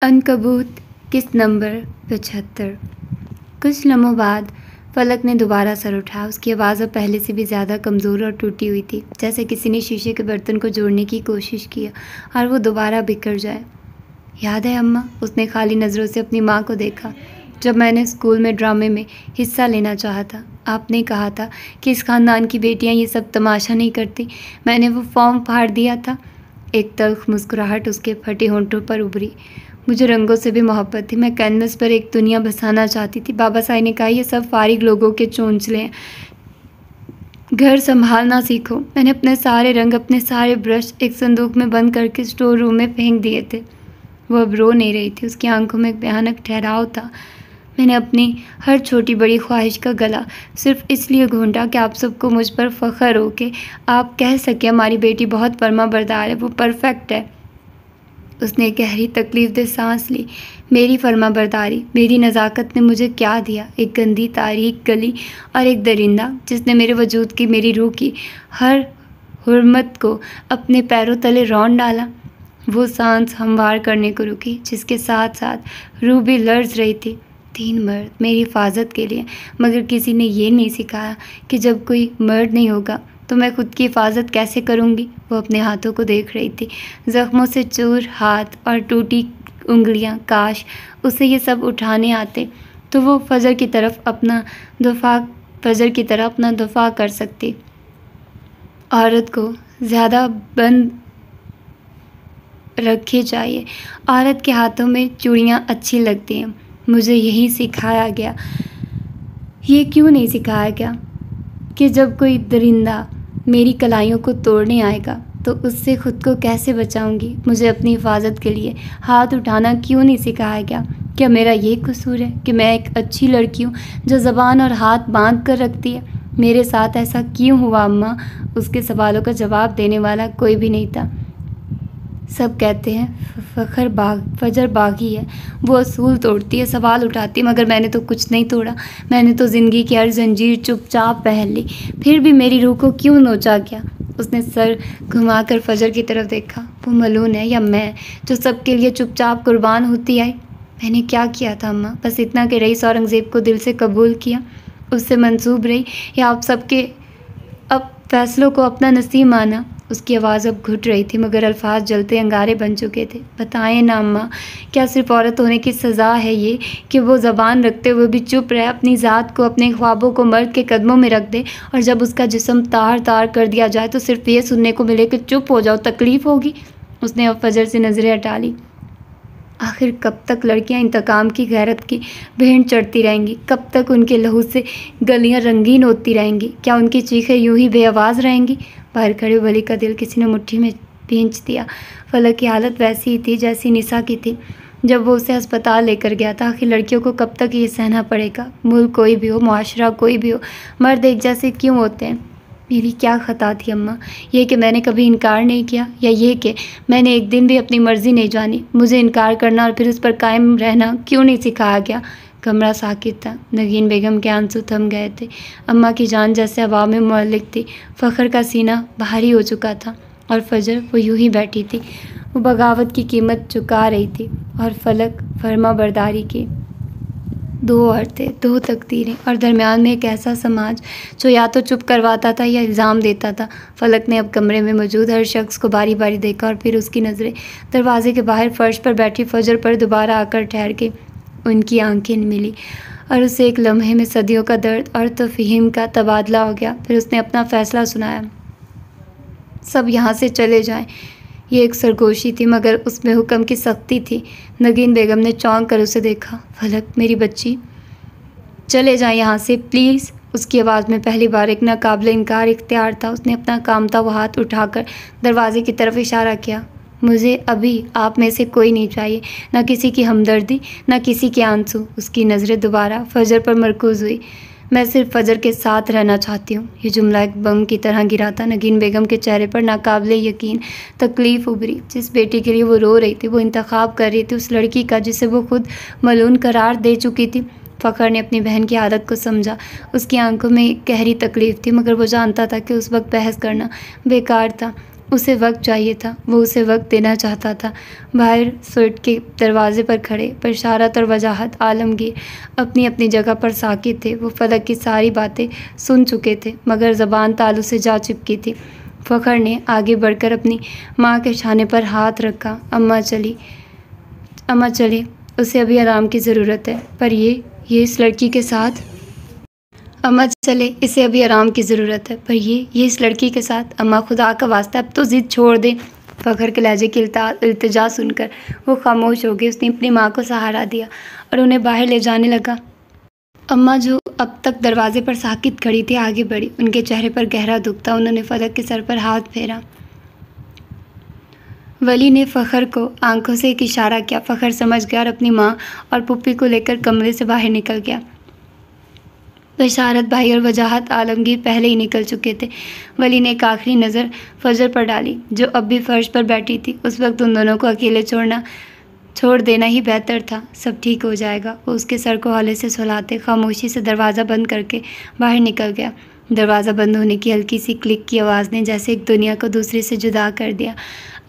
अनकबूत किस्त नंबर 75। कुछ लम्हों बाद फलक ने दोबारा सर उठाया। उसकी आवाज़ अब पहले से भी ज़्यादा कमज़ोर और टूटी हुई थी, जैसे किसी ने शीशे के बर्तन को जोड़ने की कोशिश की और वो दोबारा बिखर जाए। याद है अम्मा? उसने खाली नज़रों से अपनी माँ को देखा। जब मैंने स्कूल में ड्रामे में हिस्सा लेना चाहा था, आपने कहा था कि इस ख़ानदान की बेटियाँ ये सब तमाशा नहीं करती। मैंने वो फॉर्म फाड़ दिया था। एक तल्ख मुस्कुराहट उसके फटे होंठों पर उभरी। मुझे रंगों से भी मोहब्बत थी। मैं कैनवस पर एक दुनिया बसाना चाहती थी। बाबा साहब ने कहा, ये सब फारिग लोगों के चोंचले हैं, घर संभालना सीखो। मैंने अपने सारे रंग, अपने सारे ब्रश एक संदूक में बंद करके स्टोर रूम में फेंक दिए थे। वो अब रो नहीं रही थी। उसकी आंखों में एक भयानक ठहराव था। मैंने अपनी हर छोटी बड़ी ख्वाहिश का गला सिर्फ इसलिए घोंटा कि आप सबको मुझ पर फ़ख्र हो कि आप कह सके हमारी बेटी बहुत फर्मा बरदार है, वो परफेक्ट है। उसने गहरी तकलीफ दे सांस ली। मेरी फर्मा बरदारी, मेरी नज़ाकत ने मुझे क्या दिया? एक गंदी तारीख गली और एक दरिंदा जिसने मेरे वजूद की, मेरी रूह की हर हुर्मत को अपने पैरों तले रौंद डाला। वो सांस हमवार करने को रुकी, जिसके साथ साथ रूह भी लर्ज रही थी। 3 मर्द मेरी हिफाजत के लिए, मगर किसी ने ये नहीं सिखाया कि जब कोई मर्द नहीं होगा तो मैं खुद की हिफाजत कैसे करूँगी। वो अपने हाथों को देख रही थी, ज़ख्मों से चूर हाथ और टूटी उंगलियां। काश उसे ये सब उठाने आते तो वो फजर की तरह अपना दफा कर सकती। औरत को ज़्यादा बंद रखे चाहिए। औरत के हाथों में चूड़ियाँ अच्छी लगती हैं। मुझे यही सिखाया गया। ये क्यों नहीं सिखाया गया कि जब कोई दरिंदा मेरी कलाइयों को तोड़ने आएगा तो उससे खुद को कैसे बचाऊंगी? मुझे अपनी हिफाजत के लिए हाथ उठाना क्यों नहीं सिखाया गया? क्या मेरा ये कसूर है कि मैं एक अच्छी लड़की हूँ जो ज़बान और हाथ बांध कर रखती है? मेरे साथ ऐसा क्यों हुआ अम्मा? उसके सवालों का जवाब देने वाला कोई भी नहीं था। सब कहते हैं फजर बागी है, वो असूल तोड़ती है, सवाल उठाती है, मगर मैंने तो कुछ नहीं तोड़ा। मैंने तो ज़िंदगी की हर जंजीर चुपचाप पहन ली। फिर भी मेरी रूह को क्यों नोचा गया? उसने सर घुमाकर फजर की तरफ देखा। वो मलून है या मैं जो सबके लिए चुपचाप कुर्बान होती आई? मैंने क्या किया था अम्मा? बस इतना कि रईस औरंगज़ेब को दिल से कबूल किया, उससे मंसूब रही, या आप सबके अब फैसलों को अपना नसीब माना? उसकी आवाज़ अब घुट रही थी, मगर अल्फाज जलते अंगारे बन चुके थे। बताएं ना अम्मा, क्या सिर्फ औरत होने की सज़ा है ये कि वो ज़बान रखते हुए भी चुप रहे, अपनी ज़ात को, अपने ख्वाबों को मर्द के कदमों में रख दे, और जब उसका जिस्म तार तार कर दिया जाए तो सिर्फ ये सुनने को मिले कि चुप हो जाओ, तकलीफ़ होगी? उसने अब फजर से नज़रें हटा ली। आखिर कब तक लड़कियां इंतकाम की गैरत की भेंट चढ़ती रहेंगी? कब तक उनके लहू से गलियां रंगीन होती रहेंगी? क्या उनकी चीखें यूं ही बेआवाज़ रहेंगी? बाहर खड़े वली का दिल किसी ने मुट्ठी में भींच दिया। फलक की हालत वैसी ही थी जैसी निसा की थी जब वो उसे अस्पताल लेकर गया था। आखिर लड़कियों को कब तक ये सहना पड़ेगा? मुल्क कोई भी हो, मुआशरा कोई भी हो, मर्द एक जैसे क्यों होते हैं? मेरी क्या ख़ता थी अम्मा? ये कि मैंने कभी इनकार नहीं किया, या ये कि मैंने एक दिन भी अपनी मर्ज़ी नहीं जानी? मुझे इनकार करना और फिर उस पर कायम रहना क्यों नहीं सिखाया गया? कमरा साकित था। नगीन बेगम के आंसू थम गए थे। अम्मा की जान जैसे हवा में मुअल्लिक थी। फ़ख्र का सीना भारी हो चुका था और फजर वो यूं ही बैठी थी। वो बगावत की कीमत चुका रही थी और फलक फर्मा बरदारी की। 2 औरतें, 2 तकदीरें, और दरमियान में एक ऐसा समाज जो या तो चुप करवाता था या इल्ज़ाम देता था। फलक ने अब कमरे में मौजूद हर शख्स को बारी बारी देखा और फिर उसकी नज़रें दरवाजे के बाहर फ़र्श पर बैठी फजर पर दोबारा आकर ठहर के उनकी आंखें मिली, और उसे एक लम्हे में सदियों का दर्द और तफ़हीम का तबादला हो गया। फिर उसने अपना फ़ैसला सुनाया। सब यहाँ से चले जाएं। ये एक सरगोशी थी, मगर उसमें हुक्म की सख्ती थी। नगीन बेगम ने चौंक कर उसे देखा। फलक मेरी बच्ची, चले जाएं यहाँ से प्लीज़। उसकी आवाज़ में पहली बार एक नाकाबिले इनकार इख्तियार था। उसने अपना कामता वो हाथ उठाकर दरवाजे की तरफ इशारा किया। मुझे अभी आप में से कोई नहीं चाहिए, ना किसी की हमदर्दी, ना किसी के आंसू। उसकी नज़रें दोबारा फजर पर मरकूज़ हुई। मैं सिर्फ फजर के साथ रहना चाहती हूँ। ये जुमला एक बम की तरह गिरा था। नगीन बेगम के चेहरे पर नाकाबिले यकीन तकलीफ़ उभरी। जिस बेटी के लिए वो रो रही थी, वो इंतखाब कर रही थी उस लड़की का जिसे वो खुद मलून करार दे चुकी थी। फ़ख्र ने अपनी बहन की आदत को समझा। उसकी आंखों में गहरी तकलीफ़ थी, मगर वो जानता था कि उस वक्त बहस करना बेकार था। उसे वक्त चाहिए था, वो उसे वक्त देना चाहता था। बाहर स्वीट के दरवाजे पर खड़े बशारत और वजाहत आलमगीर अपनी अपनी जगह पर साकित थे। वो फलक की सारी बातें सुन चुके थे, मगर ज़बान तालू से जा चिपकी थी। फ़खर ने आगे बढ़कर अपनी माँ के छाने पर हाथ रखा। अम्मा चली, उसे अभी आराम की ज़रूरत है, पर ये इस लड़की के साथ अम्मा चले, इसे अभी आराम की ज़रूरत है, पर ये इस लड़की के साथ। अम्मा खुदा का वास्ता अब तो ज़िद छोड़ दें। फ़खर के लहजे की इल्तिजा सुनकर वो खामोश हो गई। उसने अपनी माँ को सहारा दिया और उन्हें बाहर ले जाने लगा। अम्मा जो अब तक दरवाजे पर साकित खड़ी थी, आगे बढ़ी। उनके चेहरे पर गहरा दुख था। उन्होंने फलक के सर पर हाथ फेरा। वली ने फ़खर को आंखों से एक इशारा किया। फ़खर समझ गया और अपनी माँ और पुप्पी को लेकर कमरे से बाहर निकल गया। बशारत भाई और वजाहत आलमगीर पहले ही निकल चुके थे। वली ने एक आखिरी नज़र फजर पर डाली, जो अब भी फर्श पर बैठी थी। उस वक्त उन दोनों को अकेले छोड़ देना ही बेहतर था। सब ठीक हो जाएगा, वो उसके सर को हौले से सुलाते खामोशी से दरवाज़ा बंद करके बाहर निकल गया। दरवाज़ा बंद होने की हल्की सी क्लिक की आवाज़ ने जैसे एक दुनिया को दूसरे से जुदा कर दिया।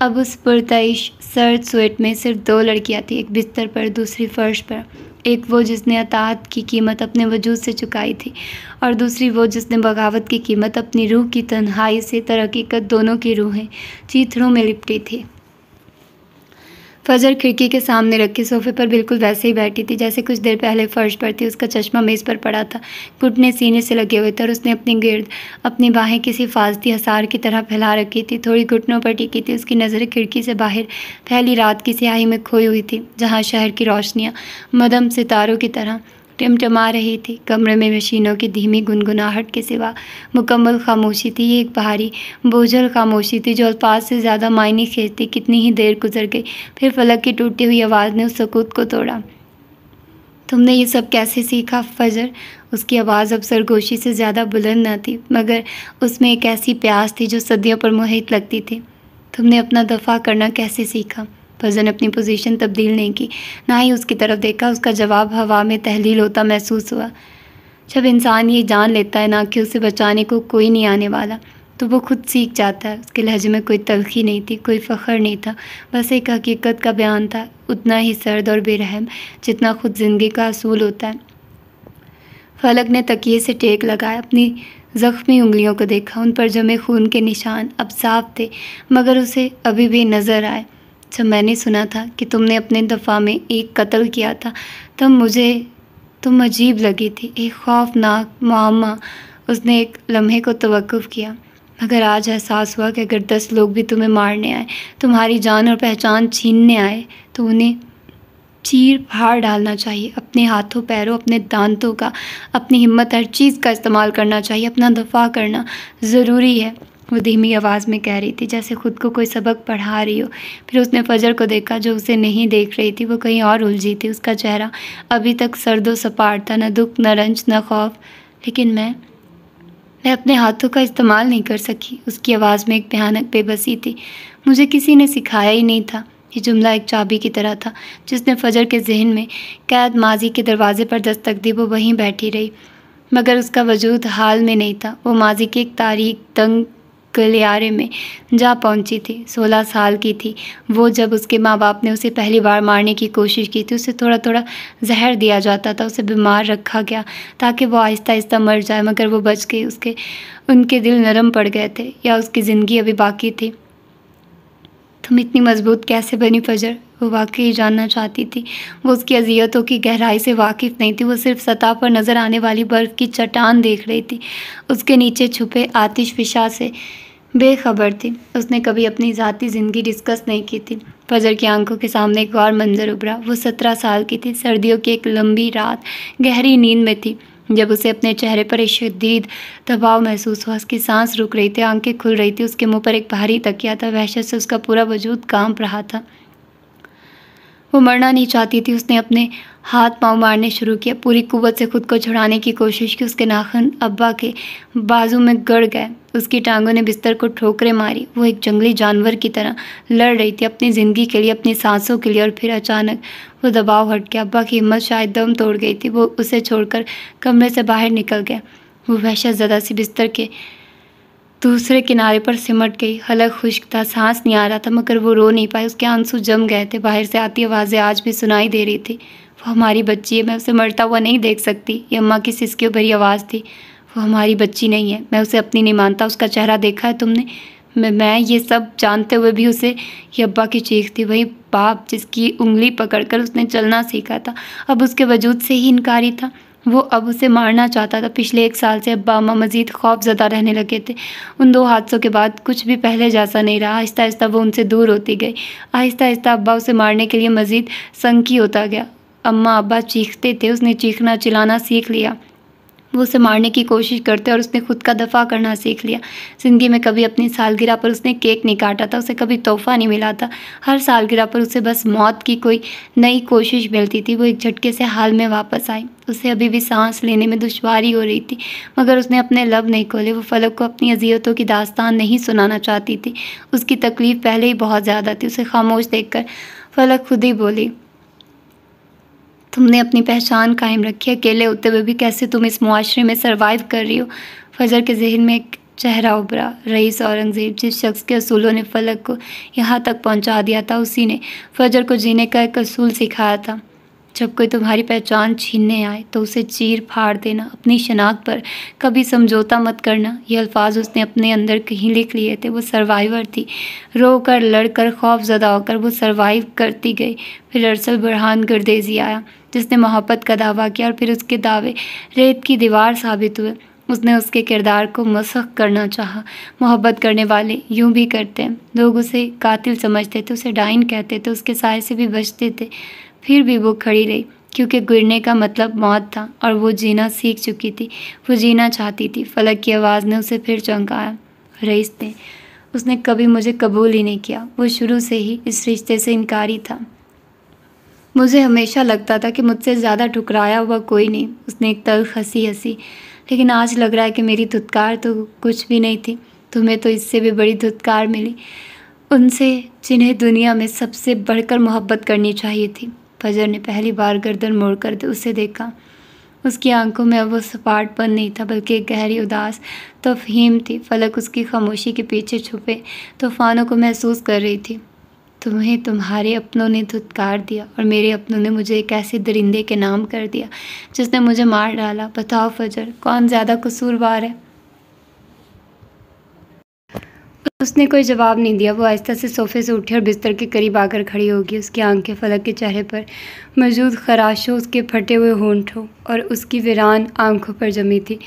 अब उस पुरतइश सर्द स्वेट में सिर्फ 2 लड़कियां थी, एक बिस्तर पर, दूसरी फर्श पर। एक वो जिसने अताअत की कीमत अपने वजूद से चुकाई थी, और दूसरी वो जिसने बगावत की कीमत अपनी रूह की तन्हाई से। तरहकीकत दोनों की रूहें चीथड़ों में लिपटी थी। फजर खिड़की के सामने रखे सोफे पर बिल्कुल वैसे ही बैठी थी जैसे कुछ देर पहले फर्श पर थी। उसका चश्मा मेज़ पर पड़ा था, घुटने सीने से लगे हुए थे और उसने अपनी गिर्द अपनी बाहें किसी हिफाजती हसार की तरह फैला रखी थी। थोड़ी घुटनों पर टिकी थी। उसकी नज़रें खिड़की से बाहर फैली रात की स्याही में खोई हुई थी, जहाँ शहर की रोशनियाँ मदम सितारों की तरह टिमटिमा रही थी। कमरे में मशीनों की धीमी गुनगुनाहट के सिवा मुकम्मल खामोशी थी। ये एक भारी बोझल खामोशी थी जो अल्फाज से ज़्यादा मायने खींचती। कितनी ही देर गुजर गई, फिर फलक की टूटी हुई आवाज़ ने उस सुकूत को तोड़ा। तुमने ये सब कैसे सीखा फजर? उसकी आवाज़ अब सरगोशी से ज़्यादा बुलंद न थी, मगर उसमें एक ऐसी प्यास थी जो सदियों पर मुहित लगती थी। तुमने अपना दफ़ा करना कैसे सीखा? फजर ने अपनी पोजीशन तब्दील नहीं की, ना ही उसकी तरफ देखा। उसका जवाब हवा में तहलील होता महसूस हुआ। जब इंसान ये जान लेता है ना कि उसे बचाने को कोई नहीं आने वाला, तो वो खुद सीख जाता है। उसके लहजे में कोई तल्खी नहीं थी, कोई फ़ख्र नहीं था, बस एक हकीकत का बयान था, उतना ही सर्द और बेरहम जितना खुद ज़िंदगी का असूल होता है। फलक ने तकिए से टेक लगाया, अपनी ज़ख्मी उंगलियों को देखा। उन पर जमे खून के निशान अब साफ थे, मगर उसे अभी भी नज़र आए। जब मैंने सुना था कि तुमने अपने दफ़ा में एक कत्ल किया था, तब मुझे तुम अजीब लगी थी, एक खौफनाक मुअम्मा। उसने एक लम्हे को तवक्कुफ़ किया। मगर आज एहसास हुआ कि अगर 10 लोग भी तुम्हें मारने आए, तुम्हारी जान और पहचान छीनने आए, तो उन्हें चीर फाड़ डालना चाहिए। अपने हाथों पैरों, अपने दांतों का, अपनी हिम्मत, हर चीज़ का इस्तेमाल करना चाहिए। अपना दफ़ा करना ज़रूरी है, वो धीमी आवाज़ में कह रही थी, जैसे खुद को कोई सबक पढ़ा रही हो। फिर उसने फजर को देखा, जो उसे नहीं देख रही थी। वो कहीं और उलझी थी। उसका चेहरा अभी तक सर्दो सपाट था, न दुख, न रंज, न खौफ। लेकिन मैं अपने हाथों का इस्तेमाल नहीं कर सकी। उसकी आवाज़ में एक भयानक बेबसी थी। मुझे किसी ने सिखाया ही नहीं था। ये जुमला एक चाबी की तरह था जिसने फजर के जहन में कैद माजी के दरवाजे पर दस्तक दी। वो वहीं बैठी रही, मगर उसका वजूद हाल में नहीं था। वो माजी के एक तारीक तंग गलियारे में जा पहुंची थी। 16 साल की थी वो जब उसके माँ बाप ने उसे पहली बार मारने की कोशिश की थी। उसे थोड़ा थोड़ा जहर दिया जाता था, उसे बीमार रखा गया ताकि वो आहिस्ता आहिस्ता मर जाए, मगर वो बच गई। उनके दिल नरम पड़ गए थे, या उसकी ज़िंदगी अभी बाकी थी। तुम इतनी मजबूत कैसे बनी फजर? वो वाकई जानना चाहती थी। वो उसकी अजियतों की गहराई से वाकिफ़ नहीं थी। वो सिर्फ सतह पर नज़र आने वाली बर्फ़ की चट्टान देख रही थी। उसके नीचे छुपे आतिश फिशा से बेखबर थी। उसने कभी अपनी ज़ाती ज़िंदगी डिस्कस नहीं की थी। फजर की आंखों के सामने एक और मंजर उभरा। वो 17 साल की थी। सर्दियों की एक लंबी रात, गहरी नींद में थी जब उसे अपने चेहरे पर एक शदीद दबाव महसूस हुआ। उसकी सांस रुक रही थी, आंखें खुल रही थी। उसके मुंह पर एक भारी तकिया था। वहशत से उसका पूरा वजूद कांप रहा था। वो मरना नहीं चाहती थी। उसने अपने हाथ पांव मारने शुरू किया, पूरी कुव्वत से खुद को छुड़ाने की कोशिश की। उसके नाखून अब्बा के बाजू में गड़ गए। उसकी टांगों ने बिस्तर को ठोकरें मारी। वो एक जंगली जानवर की तरह लड़ रही थी, अपनी ज़िंदगी के लिए, अपनी सांसों के लिए। और फिर अचानक वो दबाव हट गया। अब्बा की हिम्मत शायद दम तोड़ गई थी। वो उसे छोड़कर कमरे से बाहर निकल गया। वो वहशत ज़दा सी बिस्तर के दूसरे किनारे पर सिमट गई। हलक खुश्क था, सांस नहीं आ रहा था, मगर वो रो नहीं पाई। उसके आंसू जम गए थे। बाहर से आती आवाज़ें आज भी सुनाई दे रही थी। वो हमारी बच्ची है, मैं उसे मरता हुआ नहीं देख सकती। ये अम्मा की सिसकियों भरी आवाज़ थी। वो हमारी बच्ची नहीं है, मैं उसे अपनी नहीं मानता। उसका चेहरा देखा है तुमने? मैं ये सब जानते हुए भी उसे। ये अब्बा की चीख थी, वही बाप जिसकी उंगली पकड़कर उसने चलना सीखा था, अब उसके वजूद से ही इनकारी था। वो अब उसे मारना चाहता था। पिछले 1 साल से अब्बा अम्मा मज़ीद खौफज़दा रहने लगे थे। उन 2 हादसों के बाद कुछ भी पहले जैसा नहीं रहा। आहिस्ता आहिस्ता वो उनसे दूर होती गई। आहिस्ता आहिस्ता अब्बा उसे मारने के लिए मज़ीद संकी होता गया। अम्मा अब्बा चीखते थे, उसने चीखना चिल्लाना सीख लिया। वो उसे मारने की कोशिश करते और उसने खुद का दफ़ा करना सीख लिया। ज़िंदगी में कभी अपनी सालगिरह पर उसने केक नहीं काटा था, उसे कभी तोहफ़ा नहीं मिला था। हर सालगिरह पर उसे बस मौत की कोई नई कोशिश मिलती थी। वो एक झटके से हाल में वापस आई। उसे अभी भी सांस लेने में दुश्वारी हो रही थी, मगर उसने अपने लब नहीं खोले। वो फलक को अपनी अज़ियतों की दास्तान नहीं सुनाना चाहती थी। उसकी तकलीफ़ पहले ही बहुत ज़्यादा थी। उसे खामोश देखकर फलक खुद ही बोली, तुमने अपनी पहचान कायम रखी, अकेले होते हुए भी कैसे तुम इस मुआशरे में सरवाइव कर रही हो। फजर के जहन में एक चेहरा उभरा। रईस औरंगज़ेब, जिस शख्स के असूलों ने फलक को यहाँ तक पहुँचा दिया था, उसी ने फजर को जीने का एक असूल सिखाया था। जब कोई तुम्हारी पहचान छीनने आए तो उसे चीर फाड़ देना, अपनी शनाख्त पर कभी समझौता मत करना। ये अल्फाज उसने अपने अंदर कहीं लिख लिए थे। वो सर्वाइवर थी। रोकर लड़कर खौफज़दा होकर वो सर्वाइव करती गई। फिर अरसल बुरहान गर्देजी आया, जिसने मोहब्बत का दावा किया, और फिर उसके दावे रेत की दीवार साबित हुए। उसने उसके किरदार को मसख़ करना चाहा। मोहब्बत करने वाले यूं भी करते हैं। लोग उसे कातिल समझते थे, उसे डाइन कहते थे, उसके साए से भी बचते थे। फिर भी वो खड़ी रही, क्योंकि गिरने का मतलब मौत था और वो जीना सीख चुकी थी। वो जीना चाहती थी। फलक की आवाज़ ने उसे फिर चौंकाया। रईस ने, उसने कभी मुझे कबूल ही नहीं किया। वो शुरू से ही इस रिश्ते से इनकारी था। मुझे हमेशा लगता था कि मुझसे ज़्यादा ठुकराया हुआ कोई नहीं। उसने एक तल्ख़ हंसी हंसी। लेकिन आज लग रहा है कि मेरी धुतकार तो कुछ भी नहीं थी। तुम्हें तो इससे भी बड़ी धुतकार मिली, उनसे जिन्हें दुनिया में सबसे बढ़कर मोहब्बत करनी चाहिए थी। फजर ने पहली बार गर्दन मोड़कर उसे देखा। उसकी आंखों में अब वो सपाटपन नहीं था, बल्कि एक गहरी उदास तफहीम थी। फलक उसकी खामोशी के पीछे छुपे तूफ़ानों को महसूस कर रही थी। तुम्हें तुम्हारे अपनों ने धुतकार दिया और मेरे अपनों ने मुझे एक ऐसे दरिंदे के नाम कर दिया जिसने मुझे मार डाला। बताओ फजर, कौन ज़्यादा कसूरवार है? उसने कोई जवाब नहीं दिया। वो आहिस्ता से सोफ़े से उठी और बिस्तर के करीब आकर खड़ी होगी। उसकी आंखें फलक के चेहरे पर मौजूद खराशों, उसके फटे हुए होंठों और उसकी वीरान आंखों पर जमी थी।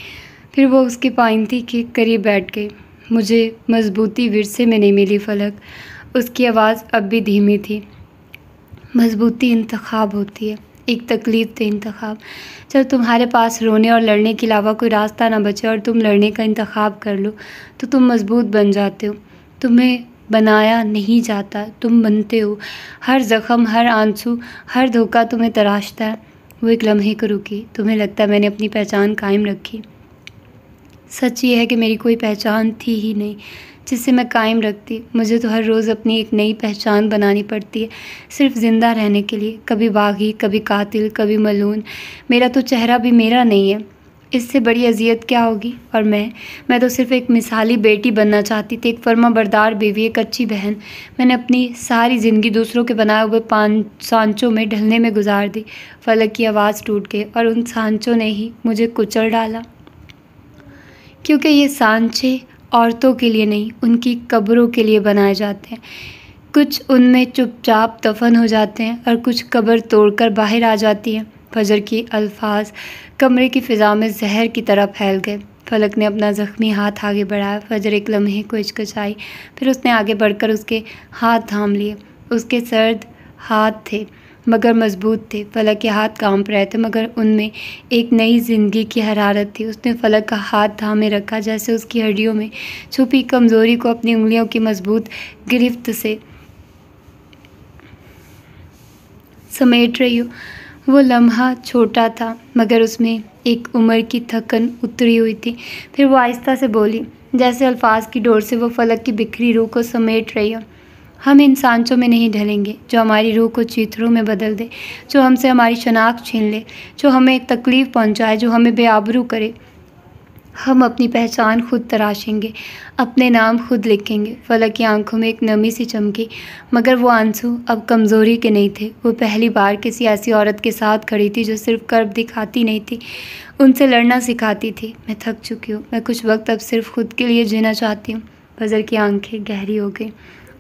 फिर वो उसकी पाइंती के करीब बैठ गई। मुझे मजबूती विरसे में नहीं मिली फलक। उसकी आवाज़ अब भी धीमी थी। मजबूती इंतखाब होती है, एक तकलीफ थे इंतखाब। जब तुम्हारे पास रोने और लड़ने के अलावा कोई रास्ता ना बचे और तुम लड़ने का इंतखाब कर लो तो तुम मजबूत बन जाते हो। तुम्हें बनाया नहीं जाता, तुम बनते हो। हर ज़ख्म, हर आंसू, हर धोखा तुम्हें तराशता है। वो एक लम्हे को रुकी। तुम्हें लगता है मैंने अपनी पहचान कायम रखी? सच ये है कि मेरी कोई पहचान थी ही नहीं जिसे मैं कायम रखती। मुझे तो हर रोज़ अपनी एक नई पहचान बनानी पड़ती है, सिर्फ ज़िंदा रहने के लिए। कभी बागी, कभी कातिल, कभी मलून। मेरा तो चेहरा भी मेरा नहीं है। इससे बड़ी अजियत क्या होगी? और मैं तो सिर्फ एक मिसाली बेटी बनना चाहती थी, एक फर्माबरदार बीवी, एक अच्छी बहन। मैंने अपनी सारी ज़िंदगी दूसरों के बनाए हुए सांचों में ढलने में गुजार दी। फलक की आवाज़ टूट गई। और उन सांचों ने ही मुझे कुचल डाला, क्योंकि ये सांचे औरतों के लिए नहीं, उनकी कब्रों के लिए बनाए जाते हैं। कुछ उनमें चुपचाप दफन हो जाते हैं और कुछ कब्र तोड़कर बाहर आ जाती हैं। फजर की अल्फाज कमरे की फ़िज़ा में जहर की तरह फैल गए। फलक ने अपना ज़ख्मी हाथ आगे बढ़ाया। फजर एक लम्हे को हिचकिचाई, फिर उसने आगे बढ़कर उसके हाथ थाम लिए। उसके सर्द हाथ थे मगर मजबूत थे। फलक के हाथ कांप रहे थे, मगर उनमें एक नई ज़िंदगी की हरारत थी। उसने फलक का हाथ थामे रखा, जैसे उसकी हड्डियों में छुपी कमज़ोरी को अपनी उंगलियों की मजबूत गिरफ्त से समेट रही हो। वो लम्हा छोटा था, मगर उसमें एक उम्र की थकन उतरी हुई थी। फिर वो आहिस्ता से बोली, जैसे अल्फाज की डोर से वो फलक की बिखरी रूह को समेट रही हो। हम इन सांचों में नहीं ढलेंगे जो हमारी रूह को चीथड़ों में बदल दे, जो हमसे हमारी शनाख्त छीन ले, जो हमें तकलीफ़ पहुंचाए, जो हमें बेआबरू करे। हम अपनी पहचान खुद तराशेंगे, अपने नाम खुद लिखेंगे। फलक की आंखों में एक नमी सी चमकी, मगर वो आंसू अब कमज़ोरी के नहीं थे। वो पहली बार किसी ऐसी औरत के साथ खड़ी थी जो सिर्फ कर्ब दिखाती नहीं थी, उनसे लड़ना सिखाती थी। मैं थक चुकी हूँ, मैं कुछ वक्त अब सिर्फ खुद के लिए जीना चाहती हूँ। फजर की आंखें गहरी हो गई।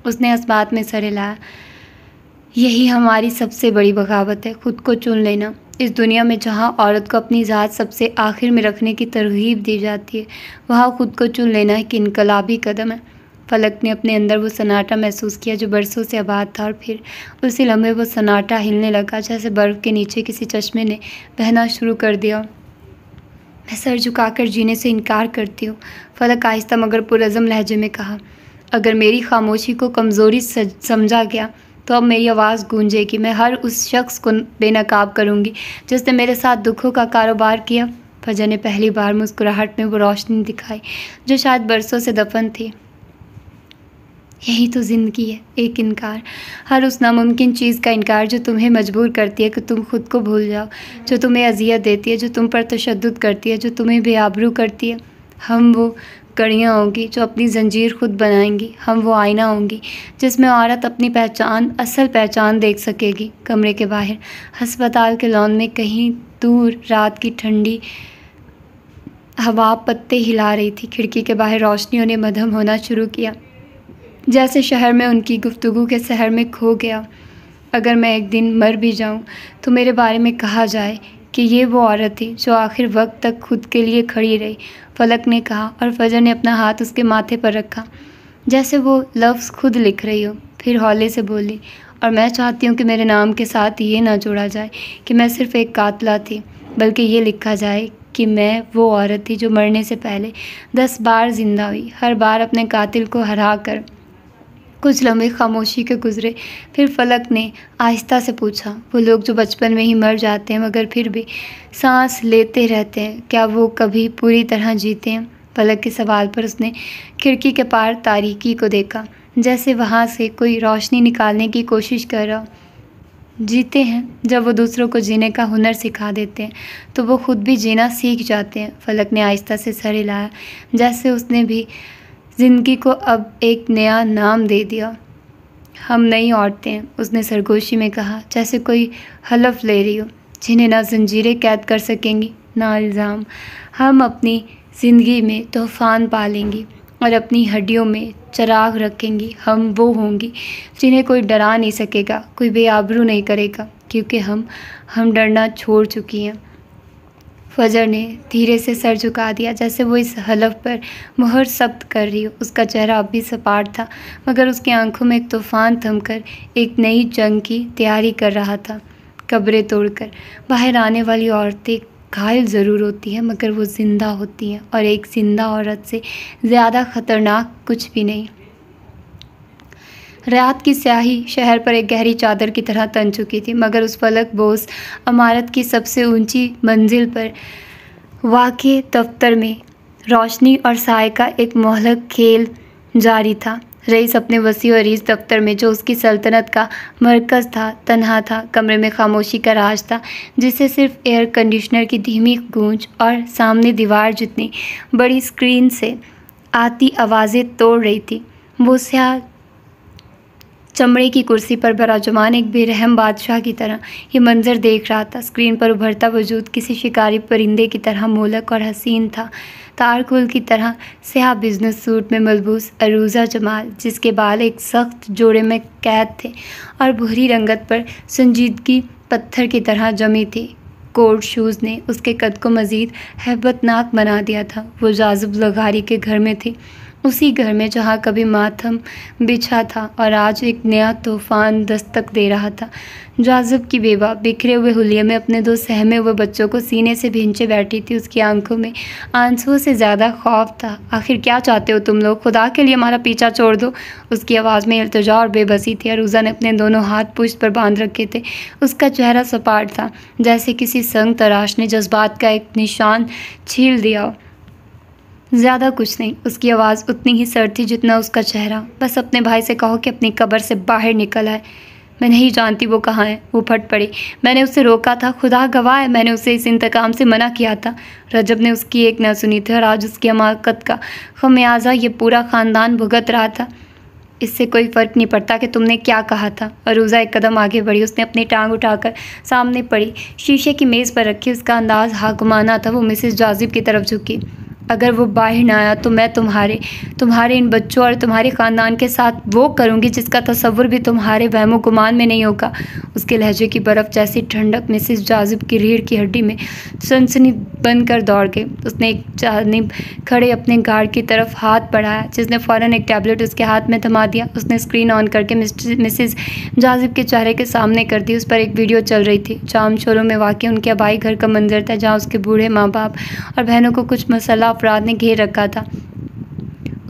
उसने इस बात में सर हिलाया। यही हमारी सबसे बड़ी बगावत है, खुद को चुन लेना। इस दुनिया में जहाँ औरत को अपनी ज़ात सबसे आखिर में रखने की तरगीब दी जाती है, वहाँ खुद को चुन लेना एक इनकलाबी कदम है। फलक ने अपने अंदर वो सन्नाटा महसूस किया जो बरसों से आबाद था, और फिर उसी लम्हे वो सन्नाटा हिलने लगा जैसे बर्फ़ के नीचे किसी चश्मे ने बहना शुरू कर दिया। मैं सर झुकाकर जीने से इनकार करती हूँ, फलक आहिस्ता मगर पुरज़म लहजे में कहा। अगर मेरी खामोशी को कमज़ोरी समझा गया तो अब मेरी आवाज़ गूंजेगी। मैं हर उस शख्स को बेनकाब करूँगी जिसने मेरे साथ दुखों का कारोबार किया। फजर ने पहली बार मुस्कुराहट में वो रोशनी दिखाई जो शायद बरसों से दफन थी। यही तो ज़िंदगी है, एक इनकार, हर उस नामुमकिन चीज़ का इनकार जो तुम्हें मजबूर करती है कि तुम खुद को भूल जाओ, जो तुम्हें अजियत देती है, जो तुम पर तशद्दुद करती है, जो तुम्हें बेआबरू करती है। हम वो कड़ियाँ होंगी जो अपनी ज़ंजीर खुद बनाएंगी। हम वो आईना होंगी जिसमें औरत अपनी पहचान, असल पहचान देख सकेगी। कमरे के बाहर अस्पताल के लॉन में कहीं दूर रात की ठंडी हवा पत्ते हिला रही थी। खिड़की के बाहर रोशनियों ने मध्यम होना शुरू किया, जैसे शहर में उनकी गुफ्तगू के शहर में खो गया। अगर मैं एक दिन मर भी जाऊं तो मेरे बारे में कहा जाए कि ये वो औरत थी जो आखिर वक्त तक खुद के लिए खड़ी रही, फलक ने कहा, और फजर ने अपना हाथ उसके माथे पर रखा जैसे वो लफ्ज़ खुद लिख रही हो। फिर हौले से बोली, और मैं चाहती हूँ कि मेरे नाम के साथ ये ना जोड़ा जाए कि मैं सिर्फ़ एक कातला थी, बल्कि ये लिखा जाए कि मैं वो औरत थी जो मरने से पहले 10 बार ज़िंदा हुई, हर बार अपने कातिल को हरा कर। कुछ लम्हे खामोशी के गुजरे, फिर फलक ने आहिस्ता से पूछा, वो लोग जो बचपन में ही मर जाते हैं मगर फिर भी सांस लेते रहते हैं, क्या वो कभी पूरी तरह जीते हैं? फलक के सवाल पर उसने खिड़की के पार तारीकी को देखा, जैसे वहाँ से कोई रोशनी निकालने की कोशिश कर रहा। जीते हैं, जब वो दूसरों को जीने का हुनर सिखा देते हैं तो वो खुद भी जीना सीख जाते हैं। फलक ने आहिस्ता से सर हिलाया, जैसे उसने भी ज़िंदगी को अब एक नया नाम दे दिया। हम नई औरतें हैं, उसने सरगोशी में कहा, जैसे कोई हलफ ले रही हो, जिन्हें ना जंजीरें कैद कर सकेंगी ना इल्ज़ाम। हम अपनी ज़िंदगी में तूफ़ान पालेंगी और अपनी हड्डियों में चिराग रखेंगी। हम वो होंगी जिन्हें कोई डरा नहीं सकेगा, कोई बेआबरू नहीं करेगा, क्योंकि हम डरना छोड़ चुकी हैं। फजर ने धीरे से सर झुका दिया, जैसे वो इस हलफ पर मुहर सख्त कर रही हो। उसका चेहरा अब भी सपाट था, मगर उसकी आंखों में एक तूफ़ान थमकर एक नई जंग की तैयारी कर रहा था। कब्रें तोड़कर बाहर आने वाली औरतें घायल ज़रूर होती हैं, मगर वो ज़िंदा होती हैं, और एक ज़िंदा औरत से ज़्यादा ख़तरनाक कुछ भी नहीं। रात की स्याही शहर पर एक गहरी चादर की तरह तन चुकी थी, मगर उस फलक बोस इमारत की सबसे ऊंची मंजिल पर वाक़े दफ्तर में रोशनी और साए का एक मोहलक खेल जारी था। रईस अपने वसी और अरीज़ दफ्तर में, जो उसकी सल्तनत का मरकज़ था, तन्हा था। कमरे में खामोशी का राज था, जिसे सिर्फ एयर कंडीशनर की धीमी गूंज और सामने दीवार जितनी बड़ी स्क्रीन से आती आवाज़ें तोड़ रही थी। वो स्याह चमड़े की कुर्सी पर बराजमान एक बेरहम बादशाह की तरह ये मंजर देख रहा था। स्क्रीन पर उभरता वजूद किसी शिकारी परिंदे की तरह मोलक और हसीन था। तारकुल की तरह स्याह बिजनेस सूट में मलबूस अरूजा जमाल, जिसके बाल एक सख्त जोड़े में कैद थे और भूरी रंगत पर संजीदगी पत्थर की तरह जमी थी। कोट शूज़ ने उसके कद को मज़ीद हैबतनाक बना दिया था। वो जाज़िब लगारी के घर में थी, उसी घर में जहाँ कभी मातम बिछा था और आज एक नया तूफ़ान दस्तक दे रहा था। जाज़िब की बेवा बिखरे हुए हुलिये में अपने 2 सहमे हुए बच्चों को सीने से भींचे बैठी थी। उसकी आंखों में आंसुओं से ज़्यादा खौफ था। आखिर क्या चाहते हो तुम लोग? खुदा के लिए हमारा पीछा छोड़ दो। उसकी आवाज़ में इल्तिजा और बेबसी थी। अरूजा ने अपने दोनों हाथ पुश्त पर बांध रखे थे। उसका चेहरा सपाट था, जैसे किसी संग तराश ने जज्बात का एक निशान छील दिया हो। ज़्यादा कुछ नहीं। उसकी आवाज़ उतनी ही सर्द थी जितना उसका चेहरा। बस अपने भाई से कहो कि अपनी कब्र से बाहर निकल आए। मैं नहीं जानती वो कहाँ है। वो फट पड़ी। मैंने उसे रोका था, खुदा गवाह है, मैंने उसे इस इंतकाम से मना किया था। रजब ने उसकी एक न सुनी थी और आज उसकी हमाकत का खमियाजा ये पूरा ख़ानदान भुगत रहा था। इससे कोई फ़र्क नहीं पड़ता कि तुमने क्या कहा था। अरूज़ा एक कदम आगे बढ़ी। उसने अपनी टांग उठाकर सामने पड़ी, शीशे की मेज़ पर रखी। उसका अंदाज़ हाकुमाना था। वो मिसेस जाजिब की तरफ झुकी। अगर वो बाहर ना आया तो मैं तुम्हारे इन बच्चों और तुम्हारे ख़ानदान के साथ वो करूँगी जिसका तसव्वुर भी तुम्हारे वहमो गुमान में नहीं होगा। उसके लहजे की बर्फ़ जैसी ठंडक मिसेस जाजिब की रीढ़ की हड्डी में सनसनी बनकर दौड़ गई। उसने एक जानिब खड़े अपने गार्ड की तरफ हाथ बढ़ाया, जिसने फ़ौरन एक टैबलेट उसके हाथ में थमा दिया। उसने स्क्रीन ऑन करके मिसेस जाजिब के चेहरे के सामने कर दी। उस पर एक वीडियो चल रही थी। जाम शोरों में वाक़ उनके आबाई घर का मंजर था, जहाँ उसके बूढ़े माँ बाप और बहनों को कुछ मसल्ह अफराद ने घेर रखा था।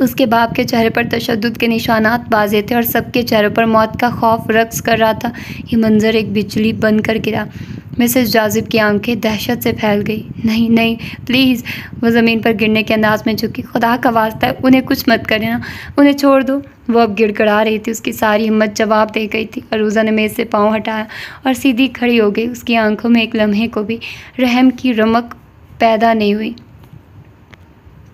उसके बाप के चेहरे पर तशद्दुद के निशानात वाज़ेह थे और सबके चेहरों पर मौत का खौफ रक्स कर रहा था। ये मंजर एक बिजली बनकर गिरा। मिसेस जाजिब की आंखें दहशत से फैल गई। नहीं नहीं, प्लीज़। वह ज़मीन पर गिरने के अंदाज में झुकी। खुदा का वास्ता है, उन्हें कुछ मत करना, उन्हें छोड़ दो। वो अब गिड़गड़ा रही थी। उसकी सारी हिम्मत जवाब दे गई थी। अरूज़ा ने मेज़ से पाँव हटाया और सीधी खड़ी हो गई। उसकी आंखों में एक लम्हे को भी रहम की रमक पैदा नहीं हुई।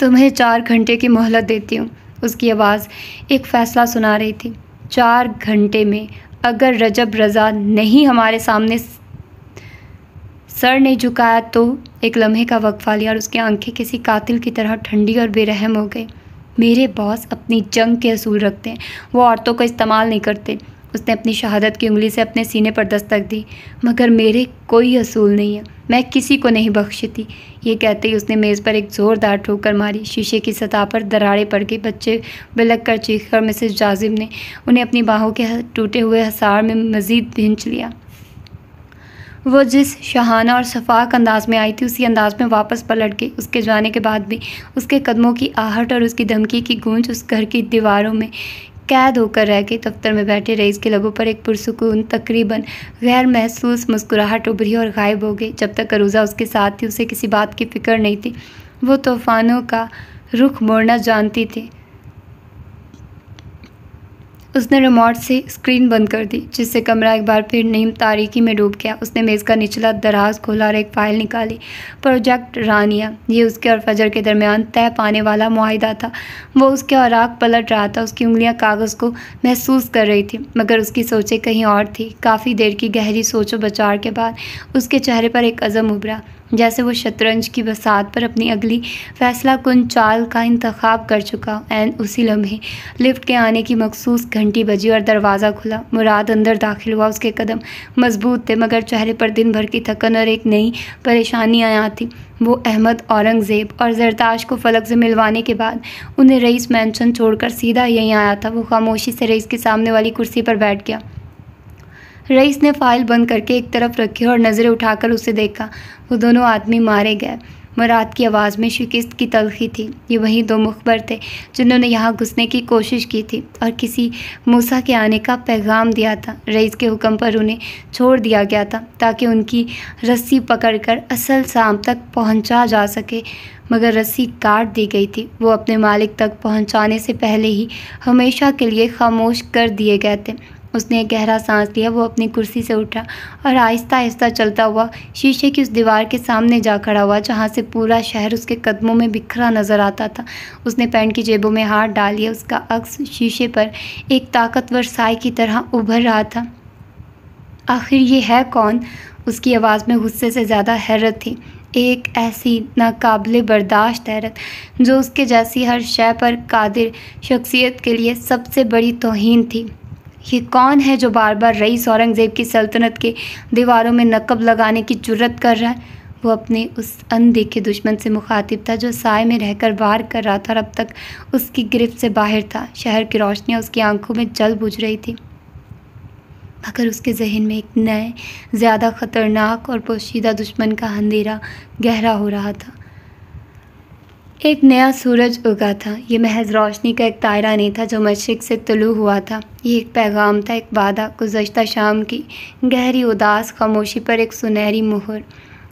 तुम्हें 4 घंटे की मोहलत देती हूँ। उसकी आवाज़ एक फ़ैसला सुना रही थी। 4 घंटे में अगर रजब रज़ा नहीं हमारे सामने सर नहीं झुकाया तो। एक लम्हे का वक्फा लिया और उसकी आंखें किसी कातिल की तरह ठंडी और बेरहम हो गई। मेरे बॉस अपनी जंग के असूल रखते हैं, वो औरतों को इस्तेमाल नहीं करते। उसने अपनी शहादत की उंगली से अपने सीने पर दस्तक दी। मगर मेरे कोई असूल नहीं है, मैं किसी को नहीं बख्शती। ये कहते ही उसने मेज़ पर एक ज़ोरदार ठोकर मारी। शीशे की सतह पर दरारें पड़ गई। बच्चे बिलक कर चीख कर मिसेस जाजिब ने उन्हें अपनी बाहों के टूटे हुए हसार में मज़ीद भींच लिया। वो जिस शहाना और शफाक अंदाज में आई थी, उसी अंदाज में वापस पलट गई। उसके जाने के बाद भी उसके कदमों की आहट और उसकी धमकी की गूंज उस घर की दीवारों में कैद होकर रह गई। दफ्तर में बैठे रईस के लबों पर एक पुरसुकून तकरीबन गैर महसूस मुस्कुराहट उभरी और गायब हो गई। जब तक अरूज़ा उसके साथ थी, उसे किसी बात की फ़िक्र नहीं थी। वो तूफ़ानों का रुख मोड़ना जानती थी। उसने रिमोट से स्क्रीन बंद कर दी, जिससे कमरा एक बार फिर नीम तारीकी में डूब गया। उसने मेज़ का निचला दराज खोला और एक फ़ाइल निकाली। प्रोजेक्ट रानिया, ये उसके और फजर के दरमियान तय पाने वाला मुआहिदा था। वो उसके औराक पलट रहा था। उसकी उंगलियां कागज़ को महसूस कर रही थी, मगर उसकी सोचें कहीं और थी। काफ़ी देर की गहरी सोचो बचार के बाद उसके चेहरे पर एक अज़म उभरा, जैसे वो शतरंज की बसात पर अपनी अगली फैसला कुन चाल का इंतखाब कर चुका। एन उसी लम्हे लिफ्ट के आने की मखसूस घंटी बजी और दरवाज़ा खुला। मुराद अंदर दाखिल हुआ। उसके कदम मजबूत थे, मगर चेहरे पर दिन भर की थकन और एक नई परेशानी आया थी। वो अहमद औरंगज़ेब और ज़रताश को फलक से मिलवाने के बाद उन्हें रईस मैंशन छोड़कर सीधा यहीं आया था। वो खामोशी से रईस के सामने वाली कुर्सी पर बैठ गया। रईस ने फ़ाइल बंद करके एक तरफ रखी और नज़रें उठाकर उसे देखा। वो दोनों आदमी मारे गए। मुराद की आवाज़ में शिकस्त की तलखी थी। ये वही 2 मुखबर थे जिन्होंने यहाँ घुसने की कोशिश की थी और किसी मूसा के आने का पैगाम दिया था। रईस के हुक्म पर उन्हें छोड़ दिया गया था ताकि उनकी रस्सी पकड़कर असल शाम तक पहुँचा जा सके, मगर रस्सी काट दी गई थी। वो अपने मालिक तक पहुँचाने से पहले ही हमेशा के लिए खामोश कर दिए गए थे। उसने एक गहरा सांस लिया। वो अपनी कुर्सी से उठा और आहिस्ता आहिस्ता चलता हुआ शीशे की उस दीवार के सामने जा खड़ा हुआ जहाँ से पूरा शहर उसके कदमों में बिखरा नज़र आता था। उसने पैंट की जेबों में हाथ डाल लिया। उसका अक्स शीशे पर एक ताकतवर साए की तरह उभर रहा था। आखिर ये है कौन? उसकी आवाज़ में गुस्से से ज़्यादा हैरत थी, एक ऐसी नाकाबिले बर्दाश्त हैरत जो उसके जैसी हर शय पर कादिर शख्सियत के लिए सबसे बड़ी तौहीन थी। ये कौन है जो बार बार रईस औरंगज़ेब की सल्तनत के दीवारों में नकब लगाने की जुर्रत कर रहा है? वो अपने उस अनदेखे दुश्मन से मुखातिब था जो साए में रहकर वार कर रहा था और अब तक उसकी गिरफ्त से बाहर था। शहर की रोशनियाँ उसकी आंखों में जल बुझ रही थी, मगर उसके जहन में एक नए, ज़्यादा ख़तरनाक और पोशीदा दुश्मन का अंधेरा गहरा हो रहा था। एक नया सूरज उगा था। ये महज रोशनी का एक दायरा नहीं था जो मशरिक़ से तुलू हुआ था। ये एक पैगाम था, एक वादा। गुज़श्ता शाम की गहरी उदास खामोशी पर एक सुनहरी मुहर।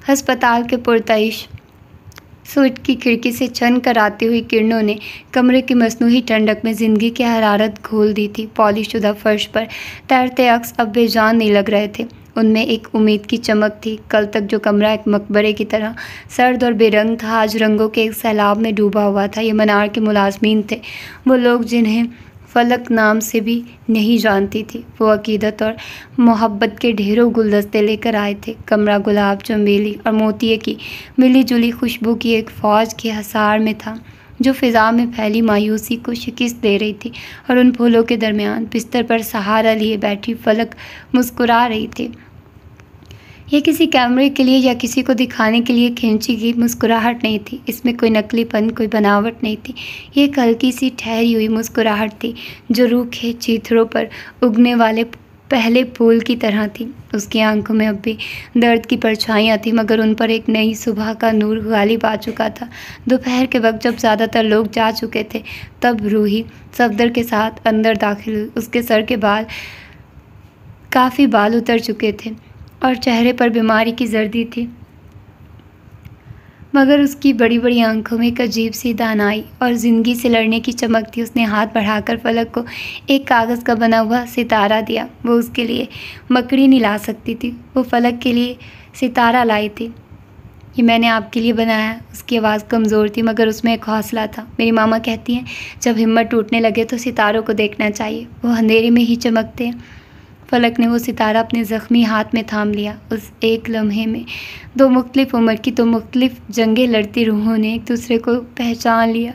हस्पताल के पुरतइश स्वीट की खिड़की से छन कर आती हुई किरणों ने कमरे की मसनूई ठंडक में ज़िंदगी की हरारत घोल दी थी। पॉलिश शुदा फर्श पर तैरते अक्स अब बेजान नहीं लग रहे थे। उनमें एक उम्मीद की चमक थी। कल तक जो कमरा एक मकबरे की तरह सर्द और बेरंग था, आज रंगों के एक सैलाब में डूबा हुआ था। ये मनार के मुलाजमीन थे, वो लोग जिन्हें फलक नाम से भी नहीं जानती थी। वो अकीदत और मोहब्बत के ढेरों गुलदस्ते लेकर आए थे। कमरा गुलाब, चमेली और मोतिये की मिली जुली खुशबू की एक फ़ौज के हसार में था, जो फ़िज़ा में फैली मायूसी को शिकस्त दे रही थी। और उन फूलों के दरमियान बिस्तर पर सहारा लिए बैठी फलक मुस्कुरा रही थी। यह किसी कैमरे के लिए या किसी को दिखाने के लिए खींची गई मुस्कुराहट नहीं थी। इसमें कोई नकलीपन, कोई बनावट नहीं थी। ये एक हल्की सी ठहरी हुई मुस्कुराहट थी, जो रूखे चीथड़ों पर उगने वाले पहले फूल की तरह थी। उसकी आंखों में अब भी दर्द की परछाइयाँ थीं, मगर उन पर एक नई सुबह का नूर गालिब आ चुका था। दोपहर के वक्त जब ज़्यादातर लोग जा चुके थे, तब रूही सफदर के साथ अंदर दाखिल हुई। उसके सर के काफ़ी बाल उतर चुके थे और चेहरे पर बीमारी की जर्दी थी, मगर उसकी बड़ी बड़ी आंखों में एक अजीब सी दानाई और ज़िंदगी से लड़ने की चमक थी। उसने हाथ बढ़ाकर फलक को एक कागज़ का बना हुआ सितारा दिया। वो उसके लिए मकड़ी नहीं ला सकती थी, वो फलक के लिए सितारा लाई थी। ये मैंने आपके लिए बनाया है। उसकी आवाज़ कमज़ोर थी, मगर उसमें एक हौसला था। मेरी मामा कहती हैं, जब हिम्मत टूटने लगे तो सितारों को देखना चाहिए, वो अंधेरे में ही चमकते हैं। फलक ने वो सितारा अपने ज़ख्मी हाथ में थाम लिया। उस एक लम्हे में दो मुख्तलिफ उम्र की दो मुख्तलिफ जंगें लड़ती रूहों ने एक दूसरे को पहचान लिया।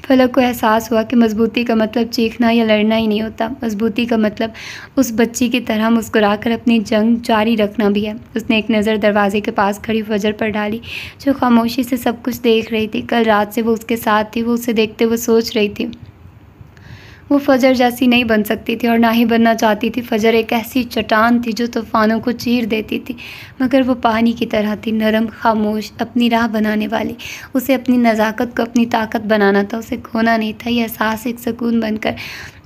फलक को एहसास हुआ कि मजबूती का मतलब चीखना या लड़ना ही नहीं होता। मजबूती का मतलब उस बच्ची की तरह मुस्कुराकर अपनी जंग जारी रखना भी है। उसने एक नज़र दरवाजे के पास खड़ी फजर पर डाली, जो खामोशी से सब कुछ देख रही थी। कल रात से वो उसके साथ थी। वो उसे देखते हुए सोच रही थी, वो फजर जैसी नहीं बन सकती थी और ना ही बनना चाहती थी। फजर एक ऐसी चट्टान थी जो तूफ़ानों को चीर देती थी, मगर वो पानी की तरह थी, नरम, खामोश, अपनी राह बनाने वाली। उसे अपनी नज़ाकत को अपनी ताकत बनाना था, उसे खोना नहीं था। यह एहसास एक सुकून बनकर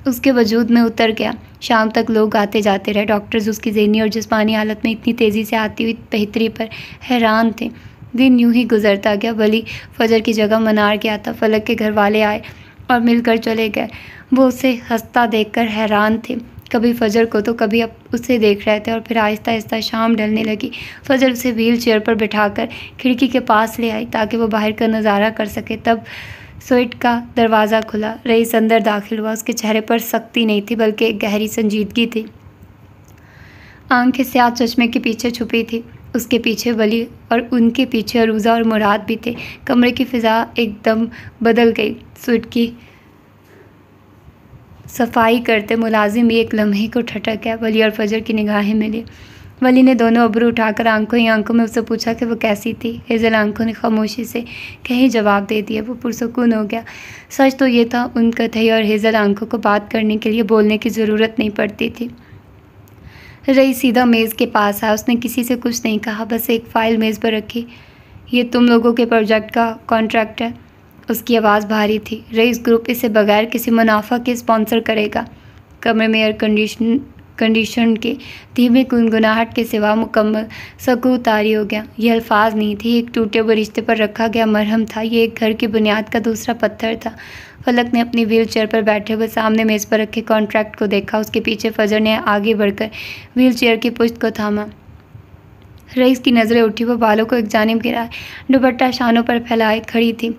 उसके वजूद में उतर गया। शाम तक लोग आते जाते रहे। डॉक्टर्स उसकी ज़हनी और जिस्मानी हालत में इतनी तेज़ी से आती हुई बेहतरी पर हैरान थे। दिन यूं ही गुजरता गया। वली फजर की जगह मनार गया था। फलक के घर वाले आए और मिलकर चले गए। वो उसे हंसता देखकर हैरान थे। कभी फजर को तो कभी अब उसे देख रहे थे। और फिर आहिस्ता आहिस्ता शाम ढलने लगी। फजर उसे व्हील चेयर पर बिठाकर खिड़की के पास ले आई ताकि वो बाहर का नज़ारा कर सके। तब स्वीट का दरवाज़ा खुला। रईस अंदर दाखिल हुआ। उसके चेहरे पर सख्ती नहीं थी, बल्कि एक गहरी संजीदगी थी। आंखें स्याह चश्मे के पीछे छुपी थी। उसके पीछे वली और उनके पीछे अरूज़ा और मुराद भी थे। कमरे की फ़िज़ा एकदम बदल गई। स्वीट की सफाई करते मुलाजिम भी एक लम्हे को ठटक गया। वली और फजर की निगाहें मिली। वली ने दोनों अब्रू उठाकर आंखों ही आंखों में उससे पूछा कि वो कैसी थी। हेज़ल आंखों ने खामोशी से कहीं जवाब दे दिया। वो पुरसुकून हो गया। सच तो ये था, उन कथई और हेज़ल आंखों को बात करने के लिए बोलने की ज़रूरत नहीं पड़ती थी। रईस सीधा मेज़ के पास आया। उसने किसी से कुछ नहीं कहा, बस एक फ़ाइल मेज़ पर रखी। ये तुम लोगों के प्रोजेक्ट का कॉन्ट्रैक्ट है। उसकी आवाज़ भारी थी। रईस ग्रुप इसे बगैर किसी मुनाफा के स्पॉन्सर करेगा। कमरे में एयर कंडीशन के धीमे गुनगुनाहट के सिवा मुकम्मल सकूत तारी हो गया। ये अल्फाज नहीं थे, एक टूटे हुए रिश्ते पर रखा गया मरहम था। ये एक घर की बुनियाद का दूसरा पत्थर था। फलक ने अपनी व्हील चेयर पर बैठे हुए सामने मेज़ पर रखे कॉन्ट्रैक्ट को देखा। उसके पीछे फजर ने आगे बढ़कर व्हील चेयर की पुश्त को थामा। रईस की नज़रें उठी। वो बालों को एक जानिब गिराए, दुपट्टा शानों पर फैलाए खड़ी थी।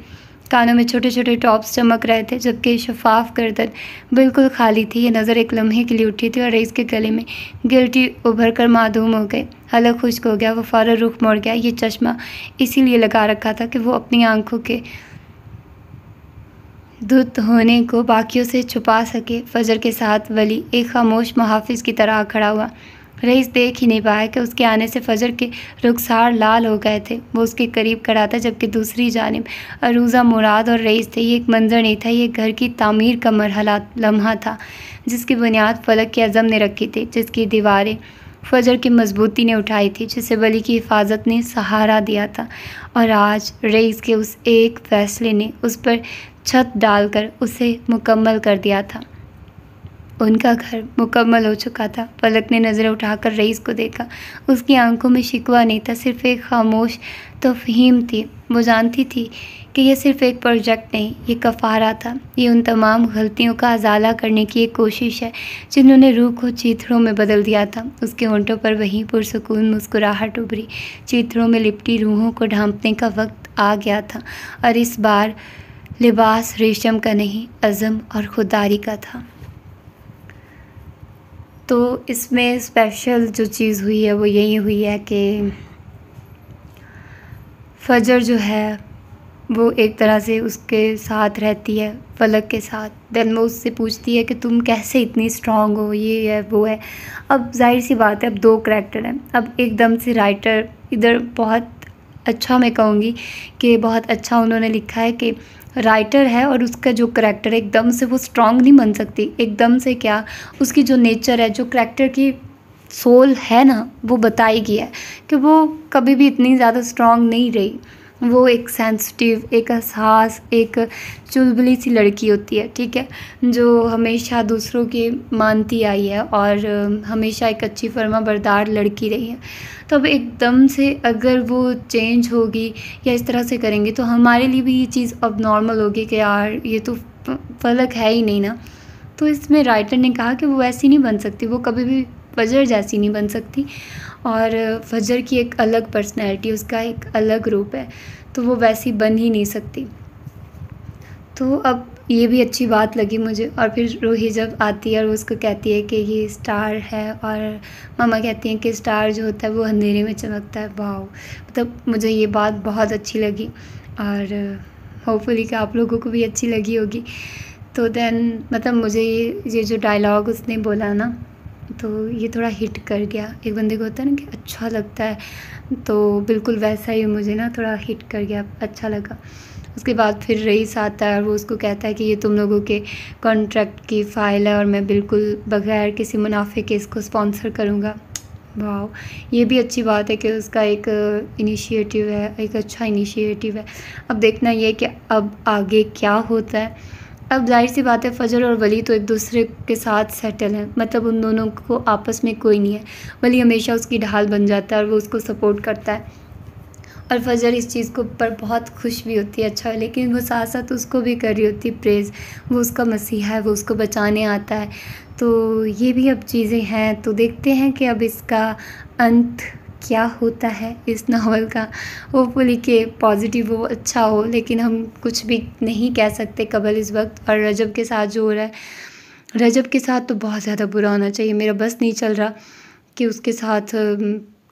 कानों में छोटे छोटे टॉप्स चमक रहे थे, जबकि शफाफ गर्दन बिल्कुल खाली थी। ये नज़र एक लम्हे के लिए उठी थी और रईस के गले में गिल्टी उभर कर माधूम हो गई। हलक खुश्क हो गया। वो फ़ौरन रुख मोड़ गया। ये चश्मा इसीलिए लगा रखा था कि वो अपनी आंखों के धुत होने को बाकियों से छुपा सके। फजर के साथ वली एक खामोश मुहाफिज की तरह खड़ा हुआ। रईस देख ही नहीं पाया कि उसके आने से फजर के रुखसार लाल हो गए थे। वो उसके करीब खड़ा था, जबकि दूसरी जानिब अरूज़ा, मुराद और रईस थे। ये एक मंजर नहीं था, ये घर की तामीर का मरहला लम्हा था, जिसकी बुनियाद फलक के अज़म ने रखी थी, जिसकी दीवारें फजर की मजबूती ने उठाई थी, जिसे वली की हिफाजत ने सहारा दिया था। और आज रईस के उस एक फ़ैसले ने उस पर छत डालकर उसे मुकम्मल कर दिया था। उनका घर मुकम्मल हो चुका था। फलक ने नज़रें उठाकर रईस को देखा। उसकी आंखों में शिकवा नहीं था, सिर्फ़ एक खामोश तफ़हीम थी। वो जानती थी कि यह सिर्फ़ एक प्रोजेक्ट नहीं, ये कफ़ारा था। ये उन तमाम गलतियों का अज़ाला करने की एक कोशिश है जिन्होंने रूह को चीथड़ों में बदल दिया था। उसके होंठों पर वही पुरसुकून मुस्कुराहट उभरी। चीथड़ों में लिपटी रूहों को ढांपने का वक्त आ गया था, और इस बार लिबास रेशम का नहीं, अज़म और खुददारी का था। तो इसमें स्पेशल जो चीज़ हुई है वो यही हुई है कि फजर जो है वो एक तरह से उसके साथ रहती है, फलक के साथ। देन वो उससे पूछती है कि तुम कैसे इतनी स्ट्रांग हो, ये है वो है। अब जाहिर सी बात है, अब दो करैक्टर हैं। अब एकदम से राइटर इधर बहुत अच्छा, मैं कहूँगी कि बहुत अच्छा उन्होंने लिखा है कि राइटर है और उसका जो करैक्टर है एकदम से वो स्ट्रांग नहीं बन सकती। एकदम से क्या, उसकी जो नेचर है, जो करैक्टर की सोल है ना, वो बताई गई है कि वो कभी भी इतनी ज़्यादा स्ट्रांग नहीं रही। वो एक सेंसिटिव, एक हसास, एक चुलबुली सी लड़की होती है, ठीक है, जो हमेशा दूसरों की मानती आई है और हमेशा एक अच्छी फर्माबरदार लड़की रही है। तो अब एकदम से अगर वो चेंज होगी या इस तरह से करेंगे तो हमारे लिए भी ये चीज़ अब नॉर्मल होगी कि यार ये तो फलक है ही नहीं ना। तो इसमें राइटर ने कहा कि वो ऐसी नहीं बन सकती, वो कभी भी फजर जैसी नहीं बन सकती, और फजर की एक अलग पर्सनैलिटी, उसका एक अलग रूप है, तो वो वैसी बन ही नहीं सकती। तो अब ये भी अच्छी बात लगी मुझे। और फिर रूही जब आती है और उसको कहती है कि ये स्टार है, और मम्मा कहती हैं कि स्टार जो होता है वो अंधेरे में चमकता है। वाह, मतलब मुझे ये बात बहुत अच्छी लगी, और होपफुली कि आप लोगों को भी अच्छी लगी होगी। तो देन मतलब मुझे ये जो डायलॉग उसने बोला ना, तो ये थोड़ा हिट कर गया। एक बंदे को होता है ना कि अच्छा लगता है, तो बिल्कुल वैसा ही मुझे ना थोड़ा हिट कर गया, अच्छा लगा। उसके बाद फिर रईस आता है और वो उसको कहता है कि ये तुम लोगों के कॉन्ट्रैक्ट की फ़ाइल है और मैं बिल्कुल बगैर किसी मुनाफे के इसको स्पॉन्सर करूँगा। वाह, ये भी अच्छी बात है कि उसका एक इनिशिएटिव है, एक अच्छा इनिशिएटिव है। अब देखना ये कि अब आगे क्या होता है। अब जाहिर सी बात है, फ़जर और वली तो एक दूसरे के साथ सेटल हैं, मतलब उन दोनों को आपस में कोई नहीं है। वली हमेशा उसकी ढाल बन जाता है और वो उसको सपोर्ट करता है, और फजर इस चीज़ को पर बहुत खुश भी होती है। अच्छा, लेकिन वो साथ साथ उसको भी कर रही होती है प्रेज़। वो उसका मसीहा है, वो उसको बचाने आता है। तो ये भी अब चीज़ें हैं, तो देखते हैं कि अब इसका अंत क्या होता है इस नावल का। होपफुली कि पॉजिटिव हो, अच्छा हो, लेकिन हम कुछ भी नहीं कह सकते कबल इस वक्त। और रजब के साथ जो हो रहा है, रजब के साथ तो बहुत ज़्यादा बुरा होना चाहिए। मेरा बस नहीं चल रहा कि उसके साथ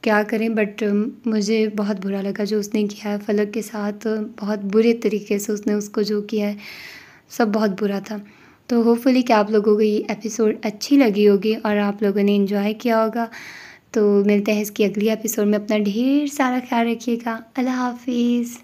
क्या करें, बट मुझे बहुत बुरा लगा जो उसने किया है फलक के साथ। बहुत बुरे तरीके से उसने उसको जो किया है, सब बहुत बुरा था। तो होपफुली कि आप लोगों को ये एपिसोड अच्छी लगी होगी और आप लोगों ने एंजॉय किया होगा। तो मिलते हैं इसकी अगली एपिसोड में। अपना ढेर सारा ख्याल रखिएगा। अल्लाह हाफिज़।